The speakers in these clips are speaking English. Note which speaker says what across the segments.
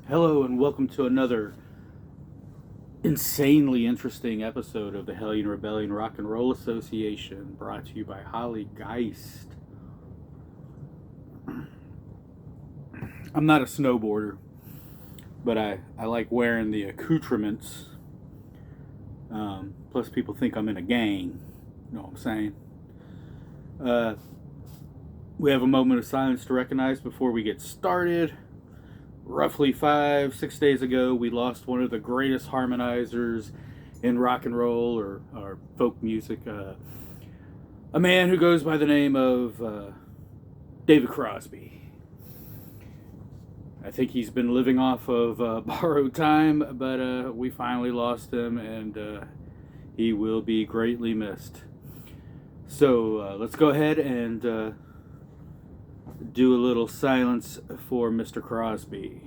Speaker 1: Hello and welcome to another insanely interesting episode of the Hellion Rebellion Rock and Roll Association, brought to you by Holly Geist. I'm not a snowboarder, but I like wearing the accoutrements. Plus, people think I'm in a gang. You know what I'm saying? Uh, we have a moment of silence to recognize before we get started. Roughly 5-6 days ago, we lost one of the greatest harmonizers in rock and roll or folk music. A man who goes by the name of David Crosby. I think he's been living off of borrowed time, but we finally lost him, and he will be greatly missed. So let's go ahead and do a little silence for Mr. Crosby.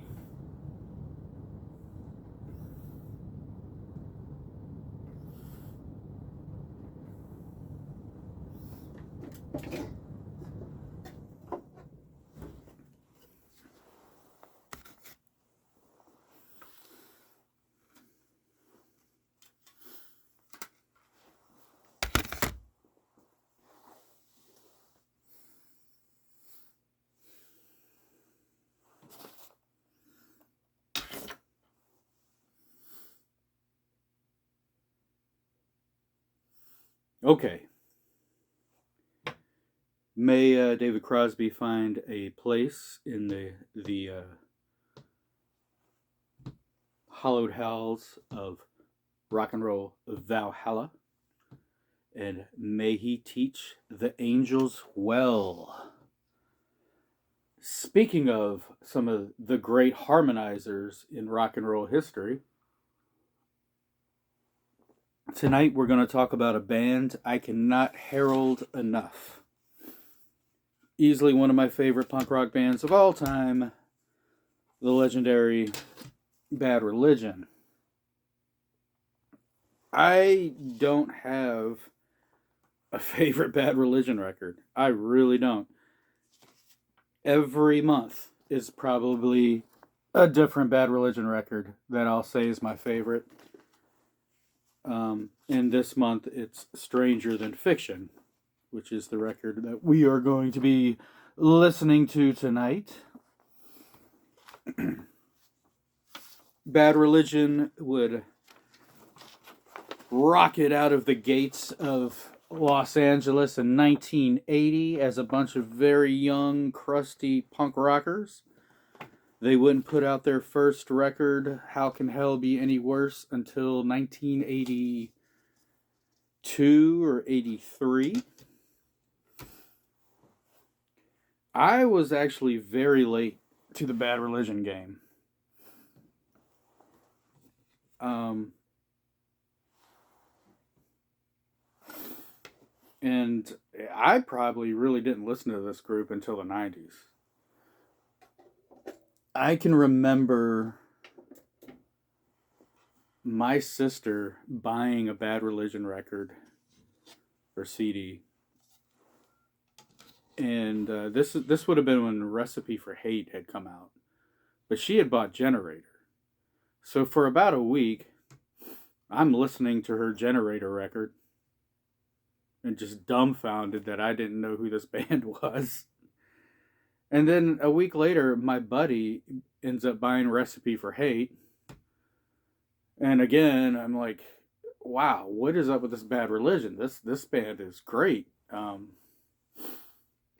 Speaker 1: Okay. May David Crosby find a place in the hallowed halls of rock and roll Valhalla, and may he teach the angels well. Speaking of some of the great harmonizers in rock and roll history, tonight we're going to talk about a band I cannot herald enough. Easily one of my favorite punk rock bands of all time, the legendary Bad Religion. I don't have a favorite Bad Religion record. I really don't. Every month is probably a different Bad Religion record that I'll say is my favorite. And this month it's Stranger Than Fiction, which is the record that we are going to be listening to tonight. Bad Religion would rocket out of the gates of Los Angeles in 1980 as a bunch of very young, crusty punk rockers. They wouldn't put out their first record, How Can Hell Be Any Worse, until 1982 or 83. I was actually very late to the Bad Religion game. And I probably really didn't listen to this group until the 90s. I can remember my sister buying a Bad Religion record or CD, and this would have been when Recipe for Hate had come out, but she had bought Generator. So for about a week, I'm listening to her Generator record and just dumbfounded that I didn't know who this band was. And then a week later, my buddy ends up buying Recipe for Hate. And again, I'm like, wow, what is up with this Bad Religion? This band is great.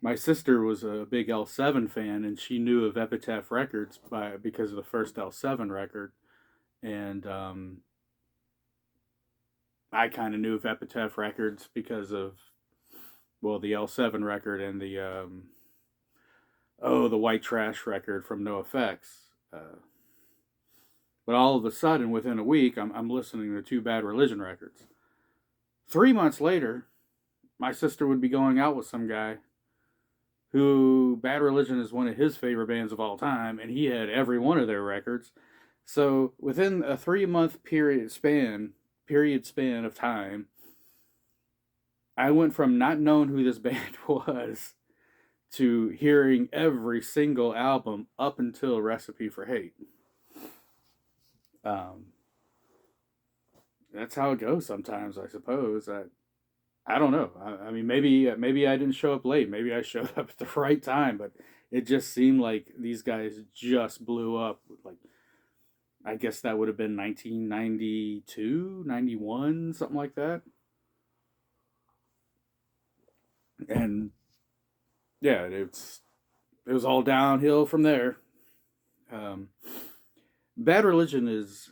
Speaker 1: My sister was a big L7 fan, and she knew of Epitaph Records because of the first L7 record. And I kind of knew of Epitaph Records because of, well, the L7 record and the White Trash record from NoFX. But all of a sudden, within a week, I'm listening to two Bad Religion records. 3 months later, my sister would be going out with some guy who Bad Religion is one of his favorite bands of all time, and he had every one of their records. So within a 3 month period span of time, I went from not knowing who this band was to hearing every single album up until Recipe for Hate. Um, that's how it goes sometimes, I suppose. I don't know. I mean, maybe I didn't show up late. Maybe I showed up at the right time, but it just seemed like these guys just blew up. Like, I guess that would have been 1992, 91, something like that. And yeah, it was all downhill from there. Um, Bad Religion is,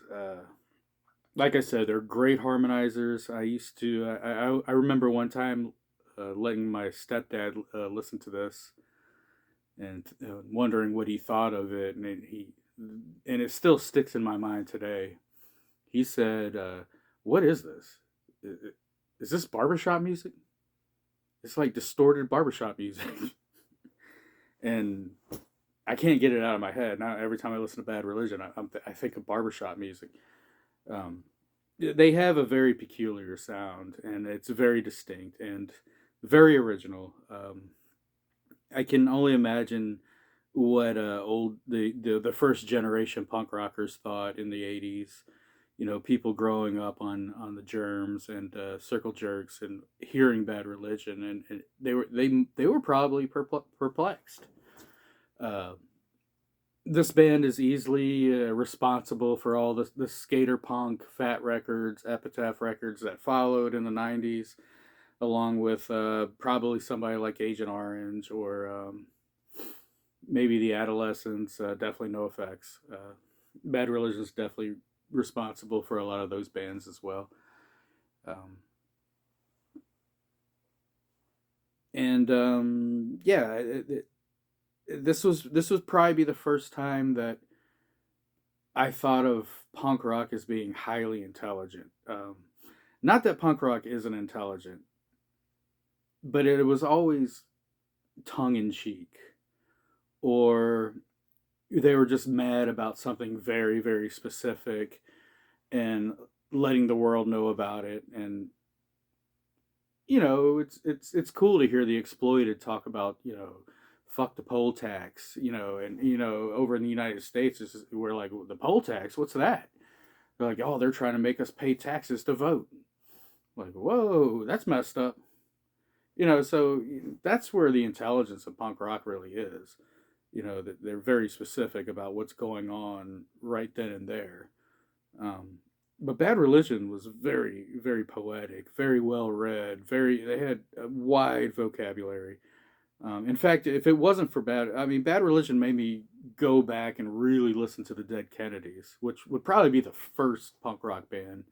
Speaker 1: like I said, they're great harmonizers. I remember one time letting my stepdad listen to this and wondering what he thought of it, and and it still sticks in my mind today. He said, "What is this? Is this barbershop music? It's like distorted barbershop music." And I can't get it out of my head. Now, every time I listen to Bad Religion, I think of barbershop music. Um, they have a very peculiar sound, and it's very distinct and very original. I can only imagine what the first generation punk rockers thought in the '80s. You know, people growing up on the Germs and Circle Jerks and hearing Bad Religion, and they were probably perplexed. Uh, this band is easily responsible for all the skater punk, fat records, epitaph records that followed in the '90s, along with probably somebody like Agent Orange or maybe the Adolescents. Definitely No Effects. Bad Religion is definitely responsible for a lot of those bands as well. Um, and yeah, this was probably the first time that I thought of punk rock as being highly intelligent. Not that punk rock isn't intelligent, but it was always tongue in cheek, or they were just mad about something very, very specific and letting the world know about it. And it's cool to hear the exploited talk about fuck the poll tax, and over in the United States, we're like, the poll tax, what's that? They're like, oh, they're trying to make us pay taxes to vote. Like, whoa, that's messed up. So that's where the intelligence of punk rock really is. That they're very specific about what's going on right then and there. Um, but Bad Religion was very, very poetic, very well read. They had a wide vocabulary. In fact, if it wasn't for Bad Religion made me go back and really listen to the Dead Kennedys, which would probably be the first punk rock band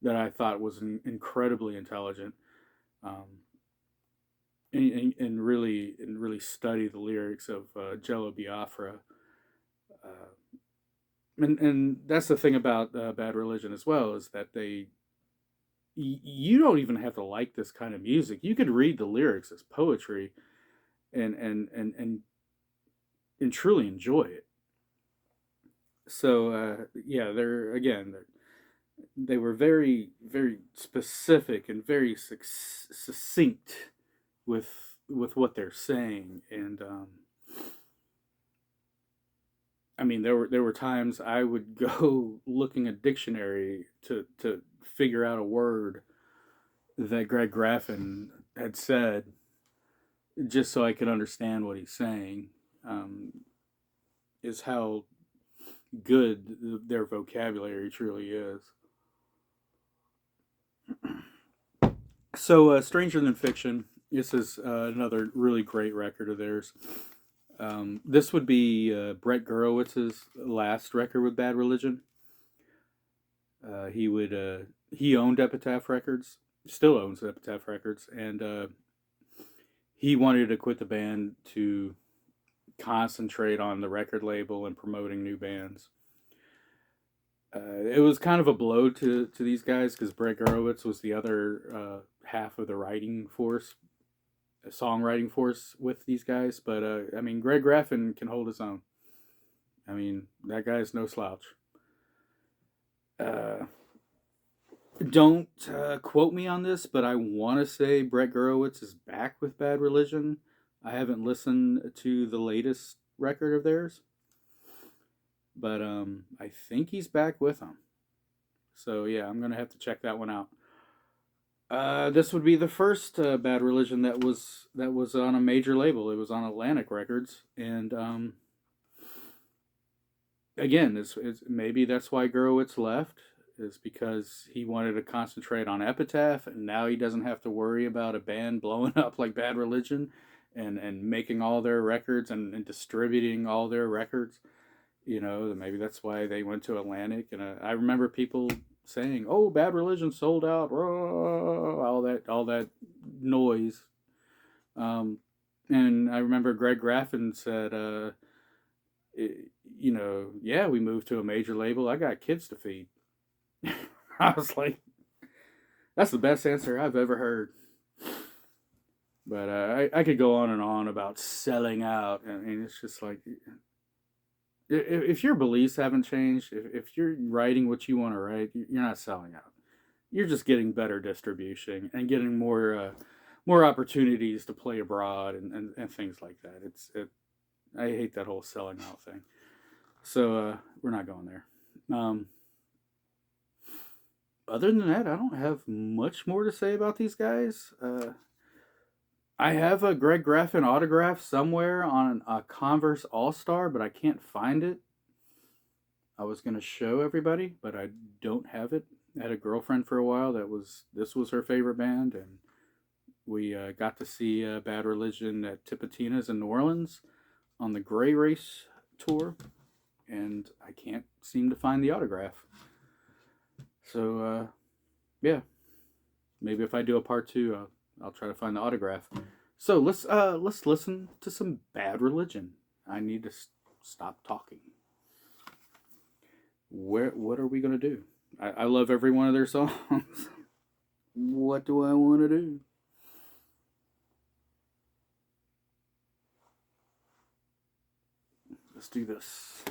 Speaker 1: that I thought was incredibly intelligent, um, and really study the lyrics of Jello Biafra. Uh, and that's the thing about Bad Religion as well, is that you don't even have to like this kind of music. You could read the lyrics as poetry and truly enjoy it. So yeah, they were very, very specific and very succinct with what they're saying. And I mean, there were times I would go looking a dictionary to figure out a word that Greg Graffin had said, just so I could understand what he's saying. Um, is how good their vocabulary truly is. So, Stranger Than Fiction. This is another really great record of theirs. This would be Brett Gurowitz's last record with Bad Religion. He owned Epitaph Records, still owns Epitaph Records, and he wanted to quit the band to concentrate on the record label and promoting new bands. It was kind of a blow to these guys because Brett Gurewitz was the other half of the songwriting force with these guys. But I mean, Greg Graffin can hold his own. I mean, that guy's no slouch. Uh, don't quote me on this, but I want to say Brett Gurewitz is back with Bad Religion. I haven't listened to the latest record of theirs, but I think he's back with them. So yeah, I'm gonna have to check that one out. This would be the first Bad Religion that was on a major label. It was on Atlantic Records, and again, maybe that's why Gurewitz left, is because he wanted to concentrate on Epitaph, and now he doesn't have to worry about a band blowing up like Bad Religion, and making all their records and distributing all their records. Maybe that's why they went to Atlantic. And I remember people saying, "Oh, Bad Religion sold out," all that noise. Um, and I remember Greg Graffin said, "Yeah, we moved to a major label. I got kids to feed." I was like, "That's the best answer I've ever heard." But I could go on and on about selling out. I mean, it's just like, if your beliefs haven't changed, if you're writing what you want to write, you're not selling out. You're just getting better distribution and getting more opportunities to play abroad and things like that. I hate that whole selling out thing. So we're not going there. Um, Other than that, I don't have much more to say about these guys. I have a Greg Graffin autograph somewhere on a Converse All Star, but I can't find it. I was gonna show everybody, but I don't have it. I had a girlfriend for a while this was her favorite band, and we got to see Bad Religion at Tipitina's in New Orleans on the Gray Race tour, and I can't seem to find the autograph. So yeah, maybe if I do a part two, I'll try to find the autograph. So let's listen to some Bad Religion. I need to stop talking. What are we gonna do? I love every one of their songs. What do I want to do? Let's do this.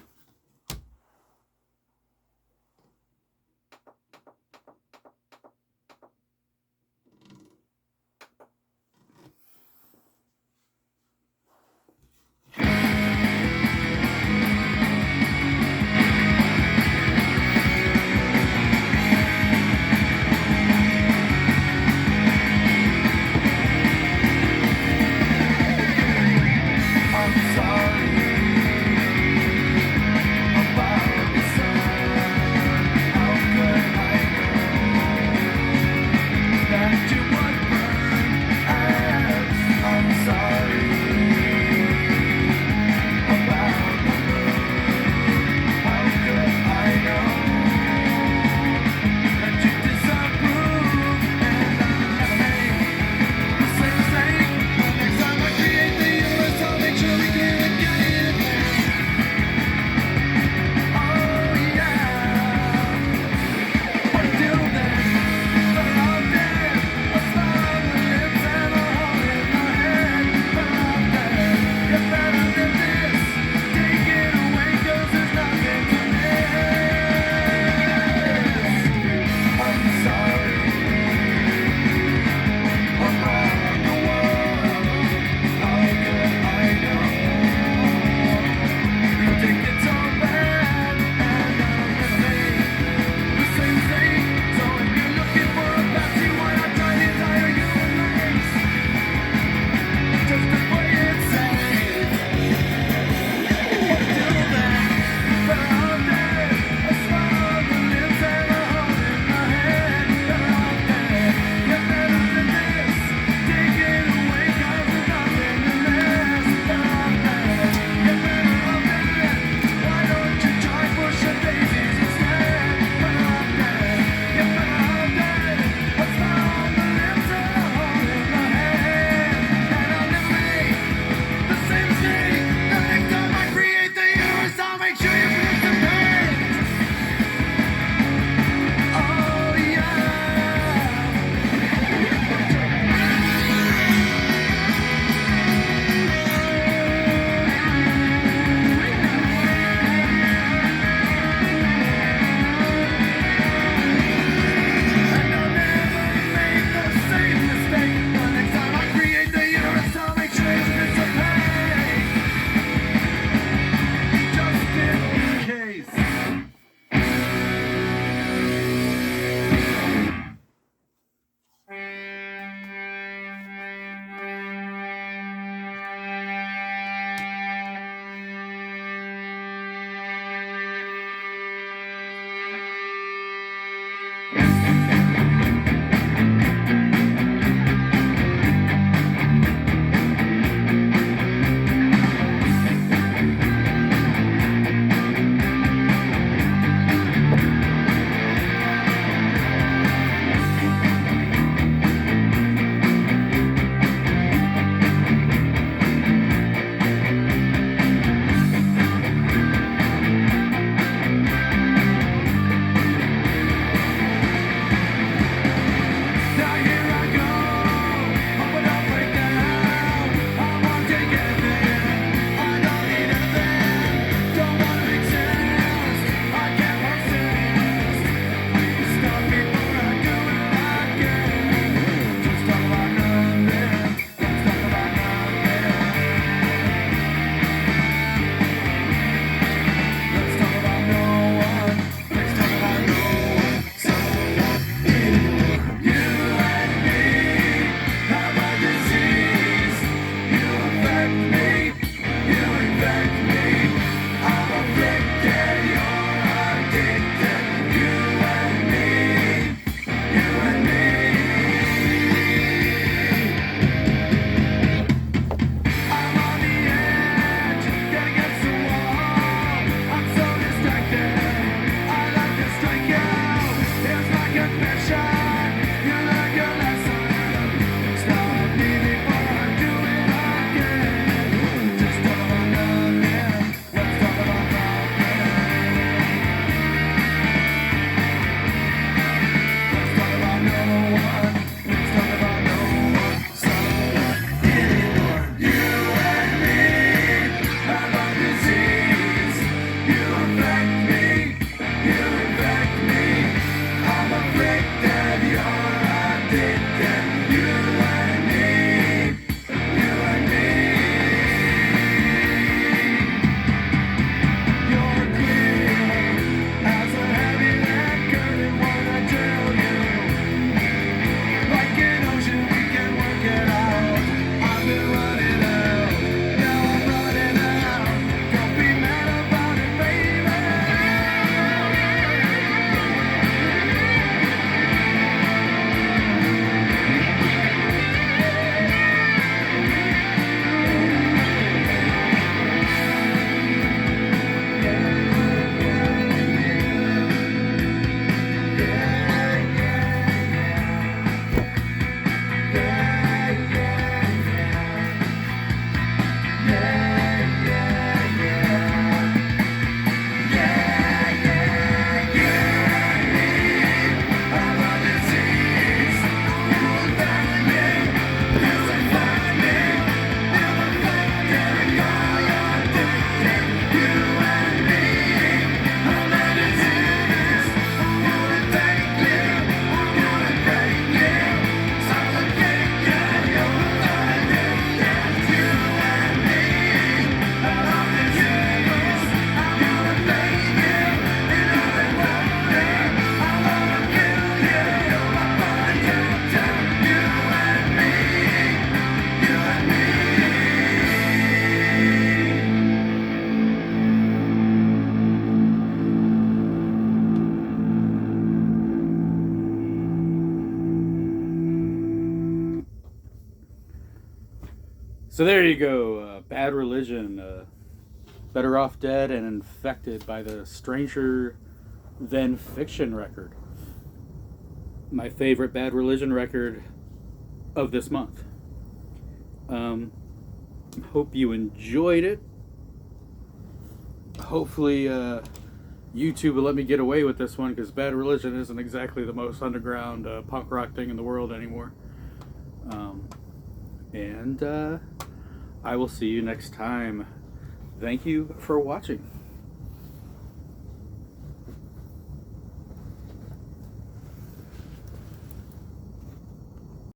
Speaker 1: So there you go. Bad Religion. Better Off Dead and Infected by the Stranger Than Fiction record. My favorite Bad Religion record of this month. Hope you enjoyed it. Hopefully, YouTube will let me get away with this one because Bad Religion isn't exactly the most underground punk rock thing in the world anymore. And I will see you next time. Thank you for watching.